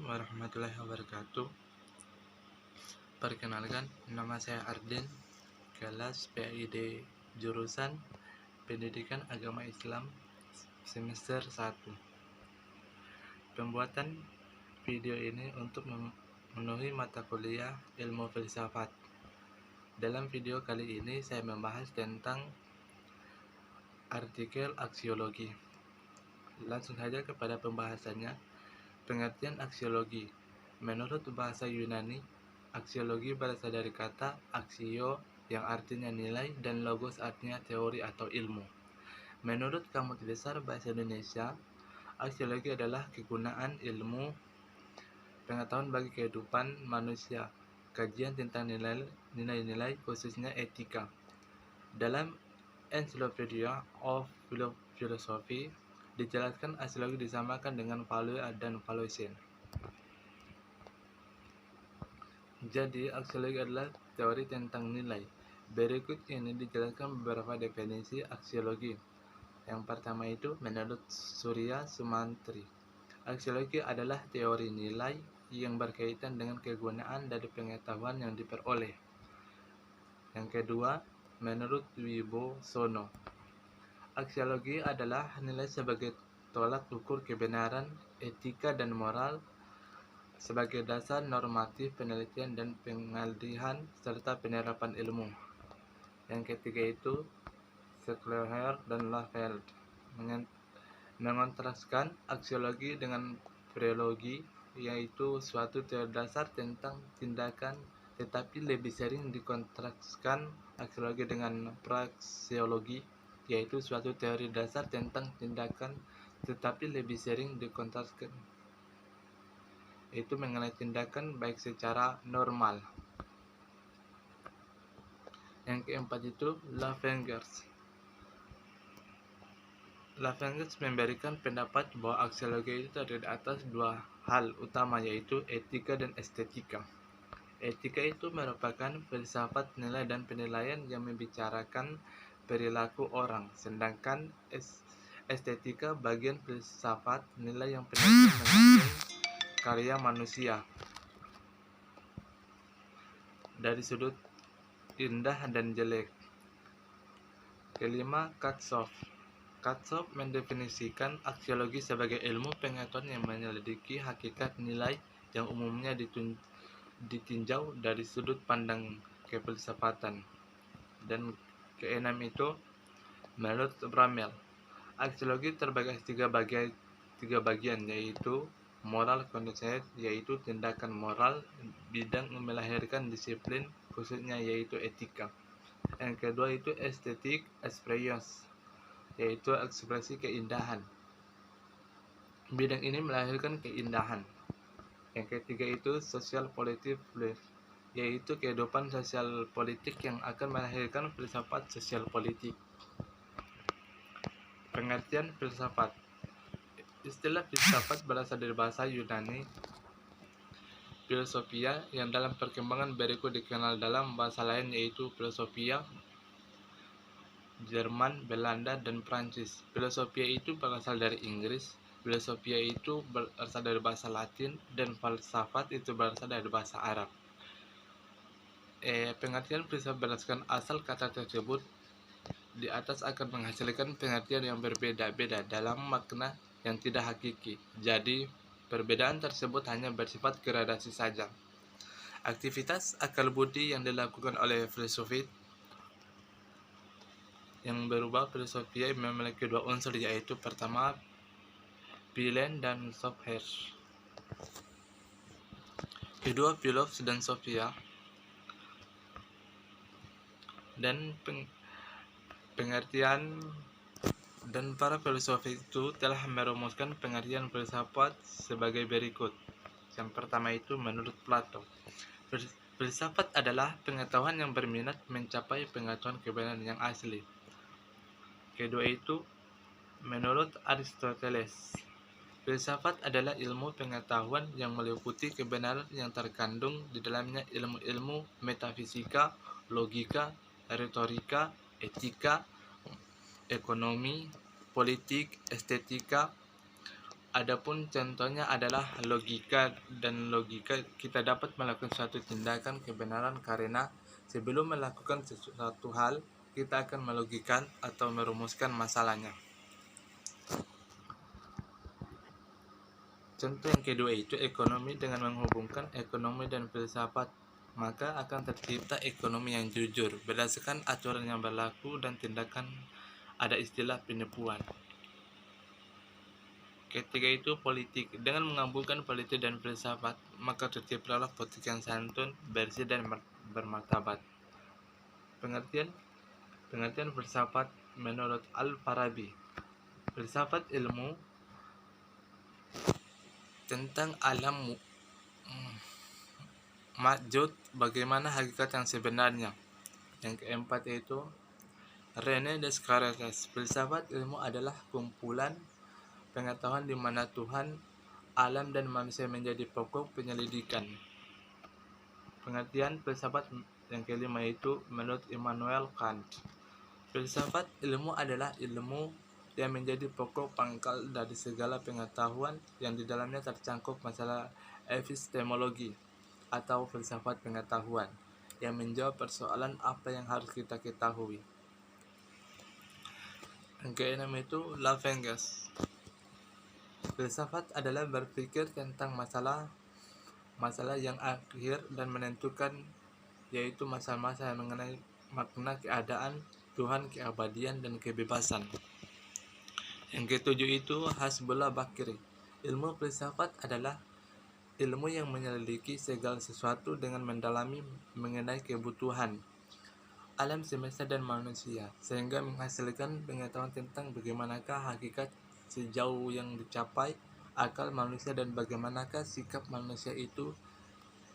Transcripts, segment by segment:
warahmatullahi wabarakatuh. Perkenalkan, nama saya Arden, kelas PID jurusan Pendidikan Agama Islam semester 1. Pembuatan video ini untuk memenuhi mata kuliah ilmu filsafat. Dalam video kali ini saya membahas tentang artikel aksiologi. Langsung saja kepada pembahasannya. Pengertian aksiologi. Menurut bahasa Yunani, aksiologi berasal dari kata aksio yang artinya nilai dan logos artinya teori atau ilmu. Menurut Kamus Besar Bahasa Indonesia, aksiologi adalah kegunaan ilmu pengetahuan bagi kehidupan manusia, kajian tentang nilai-nilai khususnya etika. Dalam Encyclopedia of Philosophy dijelaskan aksiologi disamakan dengan value dan valuation. Jadi, aksiologi adalah teori tentang nilai. Berikut ini dijelaskan beberapa definisi aksiologi. Yang pertama itu, menurut Surya Sumantri, aksiologi adalah teori nilai yang berkaitan dengan kegunaan dari pengetahuan yang diperoleh. Yang kedua, menurut Wibosono, aksiologi adalah nilai sebagai tolak ukur kebenaran, etika, dan moral sebagai dasar normatif penelitian dan pengalihan serta penerapan ilmu. Yang ketiga itu Schleyer dan Lafeld mengontraskan aksiologi dengan priologi, yaitu suatu teori dasar tentang tindakan, tetapi lebih sering dikontraskan aksiologi dengan praxeologi, yaitu suatu teori dasar tentang tindakan, tetapi lebih sering dikontraskan itu mengenai tindakan baik secara normal. Yang keempat itu Lafengers memberikan pendapat bahwa aksiologi itu terdiri atas dua hal utama, yaitu etika dan estetika. Etika itu merupakan filsafat nilai dan penilaian yang membicarakan perilaku orang, sedangkan estetika bagian filsafat nilai yang penelitian mengandung karya manusia dari sudut indah dan jelek. Kelima, Katsoff mendefinisikan aksiologi sebagai ilmu pengetahuan yang menyelidiki hakikat nilai yang umumnya ditinjau dari sudut pandang kefilsafatan. Dan keenam itu, menurut Bramel, aksiologi terbagi tiga bagian, yaitu moral conduct, yaitu tindakan moral, bidang melahirkan disiplin khususnya yaitu etika. Yang kedua itu estetik expressions, yaitu ekspresi keindahan. Bidang ini melahirkan keindahan. Yang ketiga itu social politic belief, yaitu kehidupan sosial politik yang akan melahirkan filsafat sosial politik. Pengertian filsafat. Istilah filsafat berasal dari bahasa Yunani philosophia, yang dalam perkembangan berikut dikenal dalam bahasa lain yaitu filosofia, Jerman, Belanda, dan Prancis. Filosofia itu berasal dari Inggris, filosofia itu berasal dari bahasa Latin, dan falsafat itu berasal dari bahasa Arab. Pengertian filsafat berdasarkan asal kata tersebut di atas akan menghasilkan pengertian yang berbeda-beda dalam makna yang tidak hakiki. Jadi, perbedaan tersebut hanya bersifat gradasi saja. Aktivitas akal budi yang dilakukan oleh filsufit yang berubah filosofia memiliki dua unsur, yaitu pertama Philem dan Sophia. Kedua Philos dan Sophia. Dan pengertian dan para filsuf itu telah merumuskan pengertian filsafat sebagai berikut. Yang pertama itu menurut Plato, filsafat adalah pengetahuan yang berminat mencapai pengetahuan kebenaran yang asli. Kedua itu menurut Aristoteles, filsafat adalah ilmu pengetahuan yang meliputi kebenaran yang terkandung di dalamnya ilmu-ilmu metafisika, logika, retorika, etika, ekonomi, politik, estetika, Adapun contohnya adalah logika, dan logika kita dapat melakukan suatu tindakan kebenaran karena sebelum melakukan sesuatu hal kita akan melogikan atau merumuskan masalahnya. Contoh yang kedua itu ekonomi. Dengan menghubungkan ekonomi dan filsafat, maka akan tercipta ekonomi yang jujur berdasarkan aturan yang berlaku dan tindakan. Ada istilah penipuan. Ketiga itu politik. Dengan menggabungkan politik dan filsafat, maka terciptalah politik yang santun, bersih, dan bermartabat. Pengertian filsafat menurut Al-Farabi. Filsafat ilmu tentang alam mawjud, bagaimana hakikat yang sebenarnya. Yang keempat itu René Descartes. Filsafat ilmu adalah kumpulan pengetahuan di mana Tuhan, alam, dan manusia menjadi pokok penyelidikan. Pengertian filsafat yang kelima itu menurut Immanuel Kant. Filsafat ilmu adalah ilmu yang menjadi pokok pangkal dari segala pengetahuan yang di dalamnya tercangkup masalah epistemologi atau filsafat pengetahuan yang menjawab persoalan apa yang harus kita ketahui. Yang keenam itu Lavenges. Filsafat adalah berpikir tentang masalah yang akhir dan menentukan, yaitu masalah-masalah yang mengenai makna keadaan, Tuhan, keabadian, dan kebebasan. Yang ketujuh itu Hasbullah Bakri. Ilmu filsafat adalah ilmu yang menyelidiki segala sesuatu dengan mendalami mengenai kebutuhan alam semesta dan manusia, sehingga menghasilkan pengetahuan tentang bagaimanakah hakikat sejauh yang dicapai akal manusia dan bagaimanakah sikap manusia itu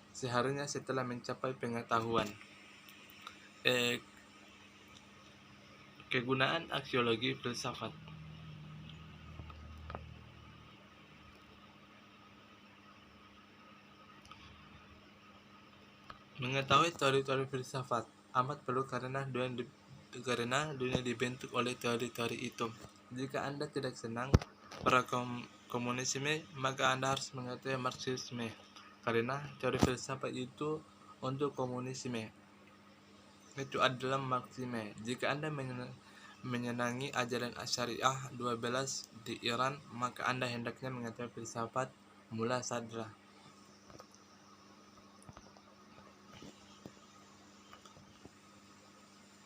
seharusnya setelah mencapai pengetahuan. Kegunaan aksiologi filsafat. Mengetahui teori-teori filsafat amat perlu karena dunia dibentuk oleh teori-teori itu. Jika Anda tidak senang pada komunisme, maka Anda harus mengetahui Marxisme, karena teori filsafat itu untuk komunisme itu adalah Marxisme. Jika Anda menyenangi ajaran Asyariah 12 di Iran, maka Anda hendaknya mengetahui filsafat Mullah Sadra.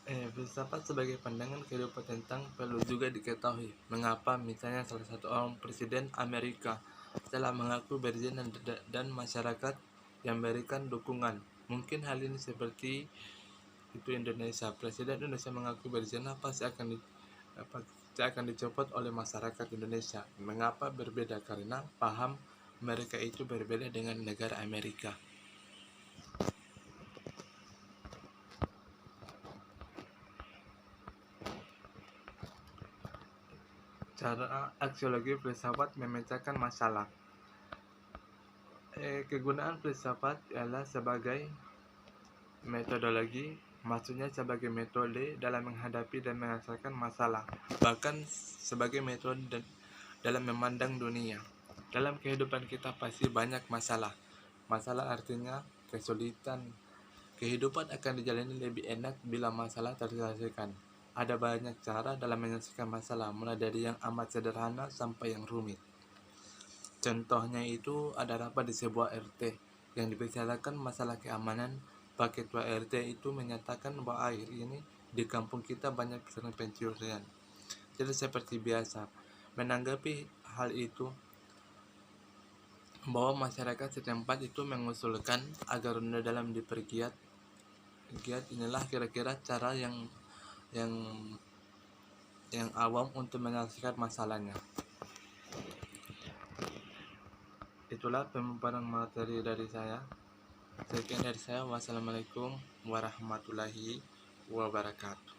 Filsafat sebagai pandangan kehidupan tentang perlu juga diketahui mengapa misalnya salah satu orang presiden Amerika telah mengaku berzina dan masyarakat yang memberikan dukungan. Mungkin hal ini seperti itu Indonesia. Presiden Indonesia mengaku berzina pasti akan dicopot oleh masyarakat Indonesia. Mengapa berbeda? Karena paham mereka itu berbeda dengan negara Amerika. Cara aksiologi filsafat memecahkan masalah. Kegunaan filsafat ialah sebagai metodologi, maksudnya sebagai metode dalam menghadapi dan menyelesaikan masalah, bahkan sebagai metode dalam memandang dunia. Dalam kehidupan kita pasti banyak masalah. Masalah artinya kesulitan. Kehidupan akan dijalani lebih enak bila masalah terselesaikan. Ada banyak cara dalam menyelesaikan masalah, mulai dari yang amat sederhana sampai yang rumit. Contohnya itu ada rapat di sebuah RT yang dibicarakan masalah keamanan. Pak Ketua RT itu menyatakan bahwa akhir ini di kampung kita banyak pencurian. Jadi seperti biasa, menanggapi hal itu, bahwa masyarakat setempat itu mengusulkan agar ronda dalam dipergiat. Inilah kira-kira cara yang awam untuk menyelesaikan masalahnya. Itulah pemaparan materi dari saya. Sekian dari saya. Wassalamualaikum warahmatullahi wabarakatuh.